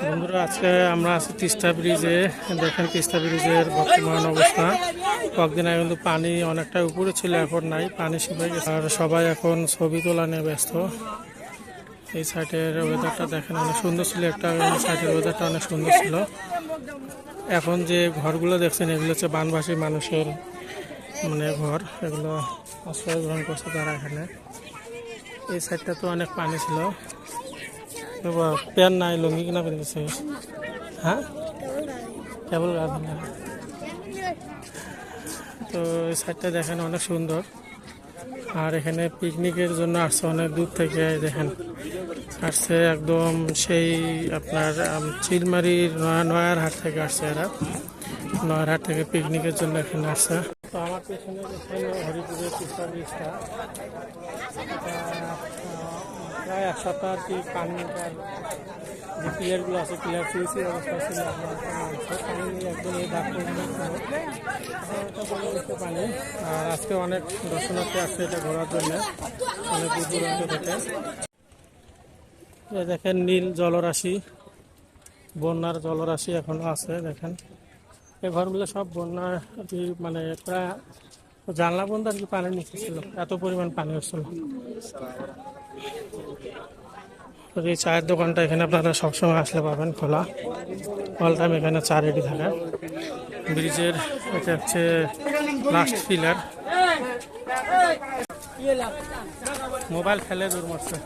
বন্ধুরা, আজকে আমরা আছি তিস্তা ব্রিজে। দেখেন তিস্তা ব্রিজের বর্তমান অবস্থা। কয়েকদিন আগে কিন্তু পানি অনেকটা উপরে ছিল, এখন নাই, পানি শুকিয়ে গেছে। আর সবাই এখন ছবি তোলা নিয়ে ব্যস্ত। এই সাইডের ওয়েদারটা দেখেন অনেক সুন্দর ছিল, একটা সাইডের ওয়েদারটা অনেক সুন্দর ছিল। এখন যে ঘরগুলো দেখছেন এগুলো হচ্ছে বানবাসী মানুষের মানে ঘর, এগুলো আশ্রয় গ্রহণ করছে তারা এখানে। এই সাইডটা তো অনেক পানি ছিল। প্যান্ট নাই, লুঙ্গি কিনা পেরেছে। হ্যাঁ, কেবল তো এই সাইডটা দেখেন অনেক সুন্দর। আর এখানে পিকনিকের জন্য আসছে অনেক দূর থেকে, দেখেন আসছে একদম সেই আপনার চিলমারির নয়ারহাট থেকে আসছে এরা। নয়ারহাট থেকে পিকনিকের জন্য এখানে আসছে। তো আমার পেছনে দেখেন হরিপুরের তিস্তা ব্রিজটা, প্রায় এক সপ্তাহ আর কি পানিটার যে প্লেয়ারগুলো আছে প্লেয়ার ফিউসি অবস্থা ছিল, পানি একদম এই দাগ পানি। আর আজকে অনেক দর্শনার্থী আসছে এটা ঘোরার জন্য, অনেক দূর দূরান্ত থেকে। দেখেন নীল জলরাশি, বন্যার জলরাশি এখনো আছে। দেখেন এই ঘরগুলো সব বন্যা মানে প্রায় জানলা বন্ধ আর কি পানির নিচে ছিল, এত পরিমাণ পানি হচ্ছিল। এই চায়ের দোকানটা এখানে আপনারা সবসময় আসলে পাবেন খোলা, অল টাইম এখানে চা রেডি থাকে। ব্রিজের এটা হচ্ছে লাস্ট পিলার। মোবাইল ফেলে দূর মারছে।